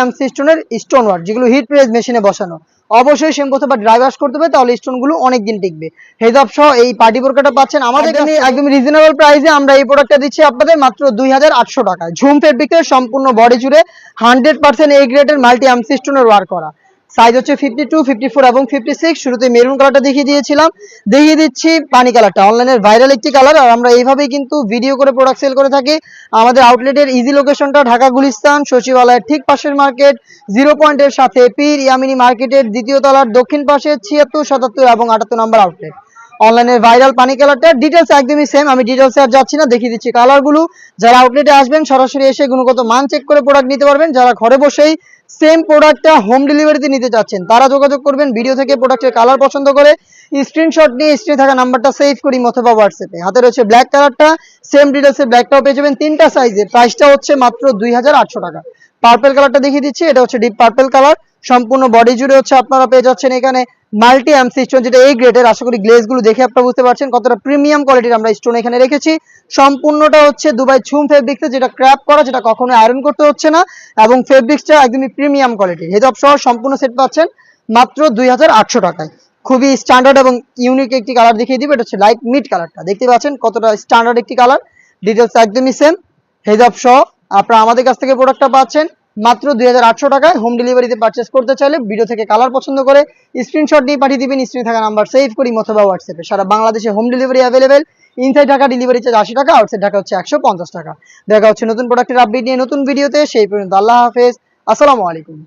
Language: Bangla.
এমসি স্টোনের স্টোন ওয়ার্ক, যেগুলো হিট প্রেস মেশিনে বসানো। অবশ্যই শ্যাম্পু অথবা ড্রাই ওয়াশ করতে হবে, তাহলে স্টোনগুলো অনেক দিন টিকবে। হেজাব সহ এই পার্টি বোরকাটা পাচ্ছেন আমাদের কাছে একদম রিজনেবল প্রাইসে। আমরা এই প্রোডাক্টটা দিচ্ছি আপনাদের মাত্র 2800 টাকায়। ঝুম ফেব্রিকের সম্পূর্ণ বডি জুড়ে 100% এই গ্রেডের মাল্টি এমসি স্টোনের ওয়ার্ক করা। সাইজ হচ্ছে 52, 54 এবং 56। শুরুতে মেরুন কালারটা দেখিয়ে দিয়েছিলাম, দেখিয়ে দিচ্ছি পানি কালারটা, অনলাইনের ভাইরাল একটি কালার। আর আমরা এইভাবেই কিন্তু ভিডিও করে প্রোডাক্ট সেল করে থাকি। আমাদের আউটলেটের ইজি লোকেশনটা ঢাকা গুলিস্তান সচিবালয়ের ঠিক পাশের মার্কেট, 0 পয়েন্টের সাথে পীর ইয়ামিনী মার্কেটের দ্বিতীয় তলার দক্ষিণ পাশে 76, 77 এবং 78 নম্বর আউটলেট। অনলাইনের ভাইরাল পানি কালারটা ডিটেলস একদমই সেম, আমি ডিটেলসে আর যাচ্ছি না, দেখিয়ে দিচ্ছি কালারগুলো। যারা আউটলেটে আসবেন সরাসরি এসে গুণগত মান চেক করে প্রোডাক্ট নিতে পারবেন। যারা ঘরে বসেই সেম প্রোডাক্টটা হোম ডেলিভারিতে নিতে চাচ্ছেন তারা যোগাযোগ করবেন। ভিডিও থেকে প্রোডাক্টের কালার পছন্দ করে স্ক্রিনশট নিয়ে স্ক্রিনে থাকা নাম্বারটা সেভ করি অথবা হোয়াটসঅ্যাপে। হাতে রয়েছে ব্ল্যাক কালারটা, সেম ডিটেলসে ব্ল্যাকটাও পেয়ে যাবেন 3টা সাইজে। প্রাইসটা হচ্ছে মাত্র 2800 টাকা। পার্পল কালারটা দেখিয়ে দিচ্ছি, এটা হচ্ছে ডিপ পার্পল কালার। সম্পূর্ণ বডি জুড়ে হচ্ছে আপনারা পেয়ে যাচ্ছেন এখানে মাল্টি এমসি স্টোন, যেটা এই গ্রেডের। আশা করি গ্লেজগুলো দেখে আপনারা বুঝতে পারছেন কতটা প্রিমিয়াম কোয়ালিটির আমরা স্টোন এখানে রেখেছি। সম্পূর্ণটা হচ্ছে দুবাই ঝুম ফেব্রিক্সে, যেটা ক্র্যাপ করা, যেটা কখনো আয়রন করতে হচ্ছে না, এবং ফেব্রিক্সটা একদমই প্রিমিয়াম কোয়ালিটির। হেজাব সহ সম্পূর্ণ সেট পাচ্ছেন মাত্র 2800 টাকায়। খুবই স্ট্যান্ডার্ড এবং ইউনিক একটি কালার দেখিয়ে দিব, এটা হচ্ছে লাইট মিড কালারটা। দেখতে পাচ্ছেন কতটা স্ট্যান্ডার্ড একটি কালার, ডিটেলস একদমই সেম। হেজাব সহ আপনারা আমাদের কাছ থেকে প্রোডাক্টটা পাচ্ছেন মাত্র 2800 টাকায়। হোম ডেলিভারিতে পারচেস করতে চাইলে ভিডিও থেকে কালার পছন্দ করে স্ক্রিনশট নিয়ে পাঠিয়ে দিবেন, স্ক্রিনে থাকা নাম্বার সেভ করি অথবা হোয়াটসঅ্যাপে। সারা বাংলাদেশে home delivery available. Inside Dhaka delivery charge 80 টাকা, আউটসাইড ঢাকা হচ্ছে 150 টাকা। দেখা হচ্ছে নতুন প্রোডাক্টের আপডেট নিয়ে নতুন ভিডিওতে। সেই পর্যন্ত আল্লাহ হাফেজ, আসসালামু আলাইকুম।